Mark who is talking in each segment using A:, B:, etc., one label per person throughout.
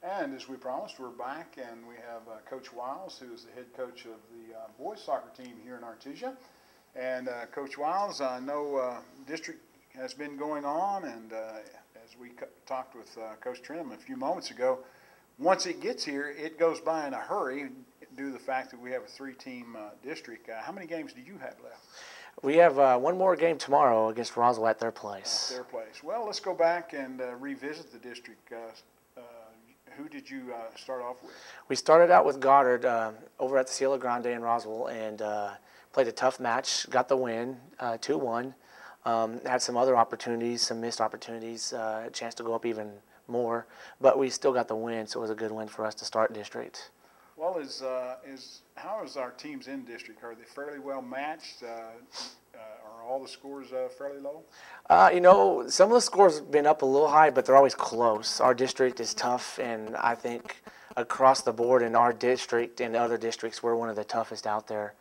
A: And as we promised, we're back, and we have Coach Wiles, who is the head coach of the boys soccer team here in Artesia. And Coach Wiles, I know district has been going on, and as we talked with Coach Trim a few moments ago, once it gets here, it goes by in a hurry due to the fact that we have a three-team district. How many games do you have left?
B: We have one more game tomorrow against Roswell at their place.
A: At their place. Well, let's go back and revisit the district. Who did you start off with?
B: We started out with Goddard over at the Cielo Grande in Roswell and played a tough match, got the win, 2-1. Had some other opportunities, some missed opportunities, a chance to go up even more, but we still got the win, so it was a good win for us to start district.
A: Well, how is our teams in district? Are they fairly well matched? Are all the scores fairly low?
B: You know, some of the scores have been up a little high, but they're always close. Our district is tough, and I think across the board in our district and other districts, we're one of the toughest out there.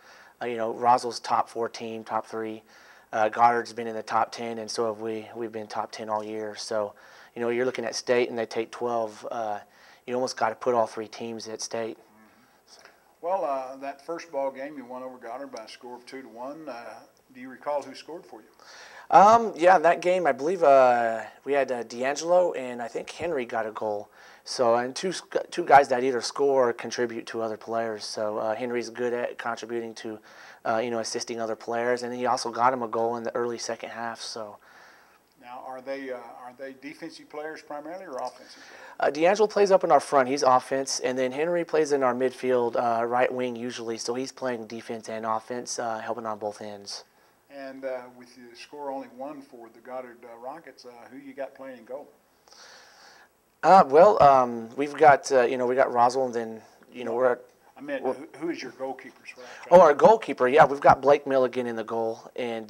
B: You know, Roswell's top 4 team, top 3. Goddard's been in the top 10, and so have we. We've been top 10 all year. So, you know, you're looking at state, and they take 12. You almost got to put all 3 teams at state.
A: Well, that first ball game, you won over Goddard by a score of 2-1. Do you recall who scored for you?
B: Yeah, that game, I believe we had D'Angelo and I think Henry got a goal. So, and two guys that either score or contribute to other players. So Henry's good at contributing to, you know, assisting other players, and he also got him a goal in the early second half. So.
A: Now, are they defensive players primarily or offensive
B: players? D'Angelo plays up in our front. He's offense. And then Henry plays in our midfield, right wing usually. So he's playing defense and offense, helping on both ends.
A: And with the score only 1 for the Goddard Rockets, who you got playing in goal?
B: We've got, you know, we got Roswell, and then, you know, we're
A: who is your goalkeeper?
B: Our goalkeeper, yeah, we've got Blake Milligan in the goal, and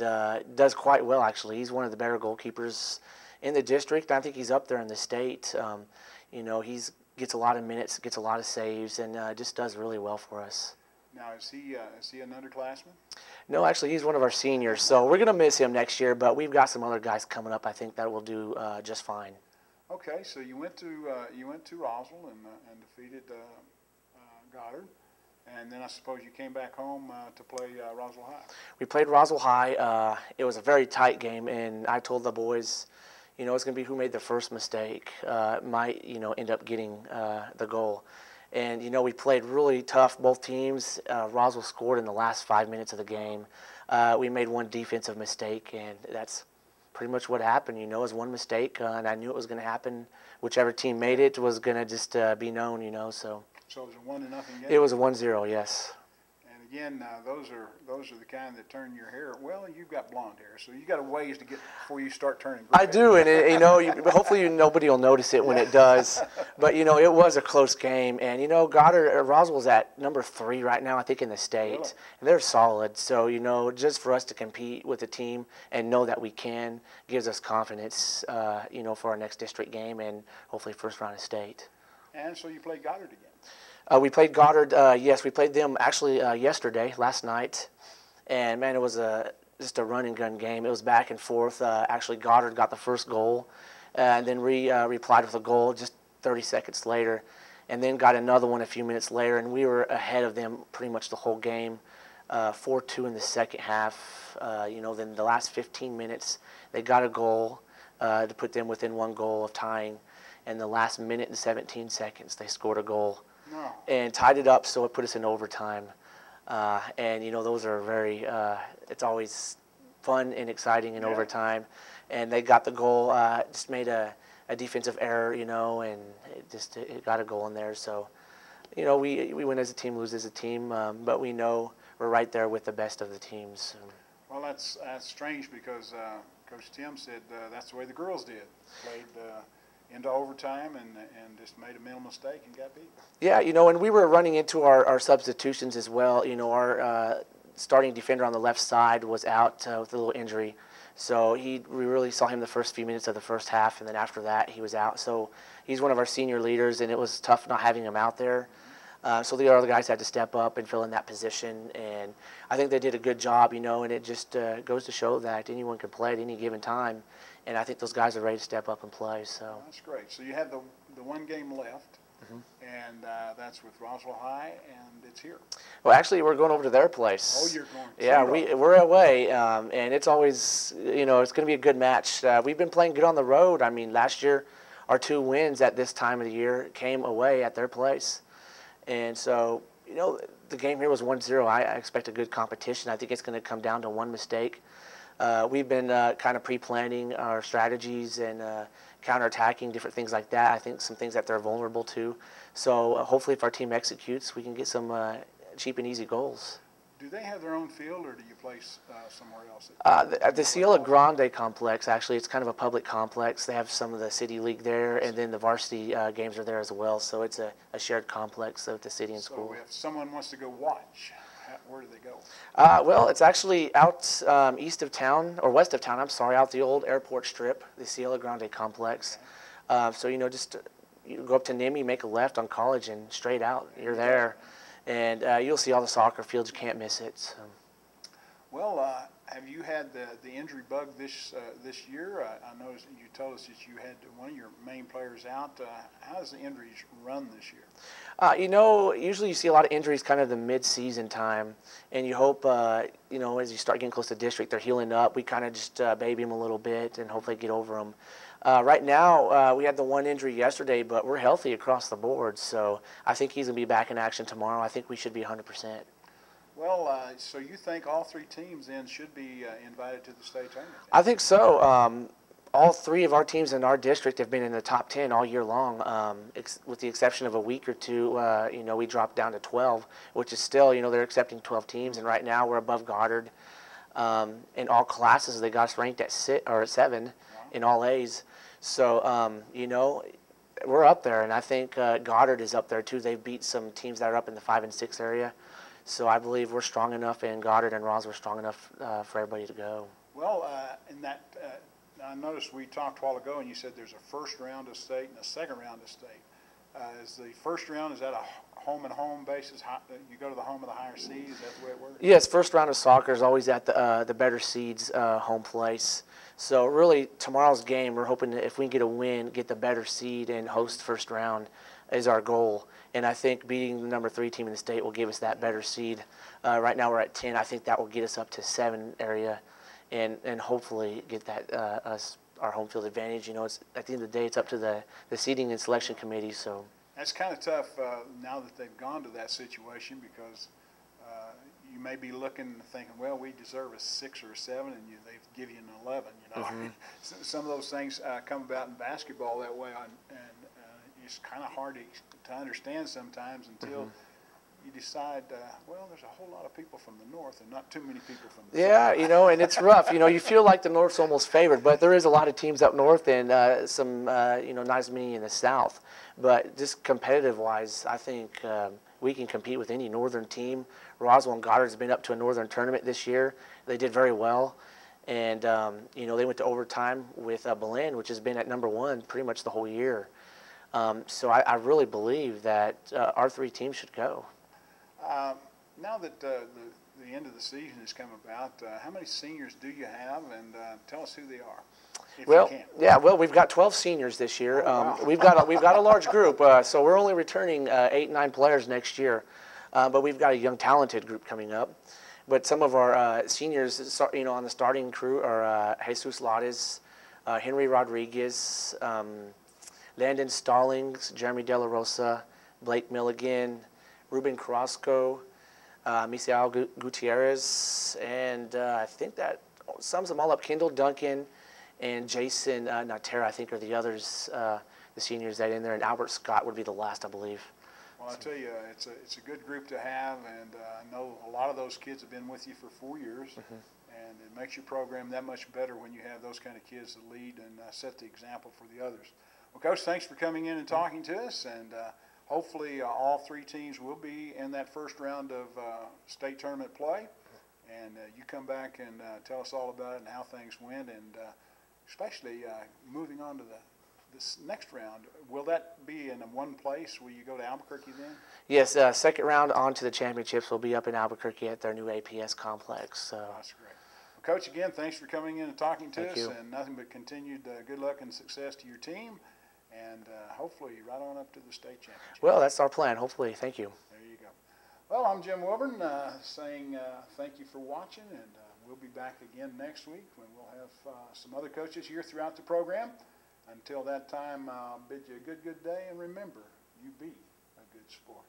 B: does quite well, actually. He's one of the better goalkeepers in the district. I think he's up there in the state. You know, gets a lot of minutes, gets a lot of saves, and just does really well for us.
A: Now, is he an underclassman?
B: No, actually, he's one of our seniors, so we're going to miss him next year, but we've got some other guys coming up, I think, that will do just fine.
A: Okay, so you went to Roswell and defeated Goddard, and then I suppose you came back home to play Roswell High.
B: We played Roswell High. It was a very tight game, and I told the boys, you know, it's going to be who made the first mistake might, you know, end up getting the goal. And, you know, we played really tough, both teams. Roswell scored in the last 5 minutes of the game. We made one defensive mistake, and that's pretty much what happened. You know, it was one mistake, and I knew it was going to happen. Whichever team made it was going to just be known, you know, so.
A: So it was a 1-0 game?
B: It was a 1-0, yes.
A: And again, those are the kind that turn your hair. Well, you've got blonde hair, so you got a ways to get before you start turning gray.
B: I do, and you know, hopefully nobody will notice it when it does. But you know, it was a close game, and you know, Roswell's at number 3 right now, I think, in the state, really? And they're solid. So you know, just for us to compete with the team and know that we can gives us confidence, you know, for our next district game and hopefully first round of state.
A: And so you played Goddard again.
B: We played Goddard, yes, we played them actually yesterday, last night, and man, it was just a run and gun game. It was back and forth. Actually, Goddard got the first goal, and then replied with a goal just 30 seconds later, and then got another one a few minutes later, and we were ahead of them pretty much the whole game, 4-2 in the second half. You know, then the last 15 minutes, they got a goal to put them within 1 goal of tying, and the last minute and 17 seconds, they scored a goal.
A: No.
B: And tied it up, so it put us in overtime. And, you know, those are very, it's always fun and exciting in overtime. And they got the goal, just made a defensive error, you know, and it got a goal in there. So, you know, we win as a team, lose as a team, but we know we're right there with the best of the teams.
A: Well, that's strange because Coach Tim said that's the way the girls did. Played into overtime and just made a mental mistake and got beat.
B: Yeah, you know, and we were running into our substitutions as well. You know, our starting defender on the left side was out with a little injury. So we really saw him the first few minutes of the first half, and then after that he was out. So he's one of our senior leaders, and it was tough not having him out there. So the other guys had to step up and fill in that position, and I think they did a good job, you know, and it just goes to show that anyone can play at any given time. And I think those guys are ready to step up and play. So
A: that's great. So you have the one game left, and that's with Roswell High, and it's here.
B: Well, actually, we're going over to their place.
A: Oh, you're going.
B: Yeah, we're away, and it's always, it's going to be a good match. We've been playing good on the road. I mean, last year, our 2 wins at this time of the year came away at their place, and so the game here was 1-0. I expect a good competition. I think it's going to come down to one mistake. We've been kind of pre-planning our strategies and counter-attacking, different things like that. I think some things that they're vulnerable to. So hopefully if our team executes, we can get some cheap and easy goals.
A: Do they have their own field, or do you play somewhere else?
B: At the Cielo Grande complex, actually, it's kind of a public complex. They have some of the city league there, and then the varsity games are there as well. So it's a shared complex with the city and school.
A: So if someone wants to go watch, where do they go?
B: Well, it's actually out east of town, or west of town, I'm sorry, out the old airport strip, the Cielo Grande complex. Okay. So, just you go up to NIMI, make a left on College, and straight out, you're there. And you'll see all the soccer fields. You can't miss it. So.
A: Well, have you had the injury bug this year? I noticed you told us that you had one of your main players out. How does the injuries run this year?
B: Usually you see a lot of injuries kind of the mid-season time, and you hope, as you start getting close to district, they're healing up. We kind of just baby them a little bit and hopefully get over them. Right now, we had the one injury yesterday, but we're healthy across the board, so I think he's going to be back in action tomorrow. I think we should be 100%.
A: Well, so you think all 3 teams then should be invited to the state tournament?
B: I think so. All 3 of our teams in our district have been in the top 10 all year long, with the exception of a week or two. We dropped down to 12, which is still, they're accepting 12 teams, and right now we're above Goddard. In all classes, they got us ranked at 7 in all A's. So, we're up there, and I think Goddard is up there too. They've beat some teams that are up in the 5 and 6 area. So I believe we're strong enough, and Goddard and Ross were strong enough for everybody to go.
A: Well, I noticed we talked a while ago, and you said there's a first round of state and a second round of state. Is the first round, is that a home-and-home basis? You go to the home of the higher seeds? Is that the way it works?
B: Yes, first round of soccer is always at the better seeds home place. So really, tomorrow's game, we're hoping that if we can get a win, get the better seed and host first round is our goal. And I think beating the number 3 team in the state will give us that better seed. Right now we're at 10. I think that will get us up to 7 area, and hopefully get that our home field advantage. It's at the end of the day, it's up to the seeding and selection committee. So
A: that's kind of tough now that they've gone to that situation, because you may be looking and thinking, well, we deserve a 6 or a 7, and they give you an 11. Some of those things come about in basketball that way, and it's kind of hard to understand sometimes until you decide, well, there's a whole lot of people from the north and not too many people from the south.
B: Yeah, and it's rough. You feel like the north's almost favored, but there is a lot of teams up north and some, not as many in the south. But just competitive-wise, I think we can compete with any northern team. Roswell and Goddard's been up to a northern tournament this year. They did very well. And, they went to overtime with Belen, which has been at number 1 pretty much the whole year. So I really believe that our 3 teams should go.
A: Now that the end of the season has come about, how many seniors do you have, and tell us who they are, if you can.
B: Yeah, well, we've got 12 seniors this year.
A: Oh, wow.
B: We've got a large group, so we're only returning 8, 9 players next year, but we've got a young, talented group coming up. But some of our seniors, on the starting crew are Jesus Lades, Henry Rodriguez, Landon Stallings, Jeremy De La Rosa, Blake Milligan, Ruben Carrasco, Misael Gutierrez, and I think that sums them all up. Kendall Duncan and Jason Natera, I think, are the others, the seniors that in there, and Albert Scott would be the last, I believe.
A: Well, I tell you, it's a good group to have, and I know a lot of those kids have been with you for 4 years, and it makes your program that much better when you have those kind of kids to lead and set the example for the others. Well, Coach, thanks for coming in and talking to us, and hopefully all 3 teams will be in that first round of state tournament play, and you come back and tell us all about it and how things went, and especially moving on to this next round. Will that be in one place? Will you go to Albuquerque then?
B: Yes, second round on to the championships will be up in Albuquerque at their new APS complex. So.
A: That's great. Well, Coach, again, thanks for coming in and talking to us,
B: you.
A: and nothing but continued good luck and success to your team. and hopefully right on up to the state championship.
B: Well, that's our plan, hopefully. Thank you.
A: There you go. Well, I'm Jim Wilburn saying thank you for watching, and we'll be back again next week when we'll have some other coaches here throughout the program. Until that time, I'll bid you a good day, and remember, you be a good sport.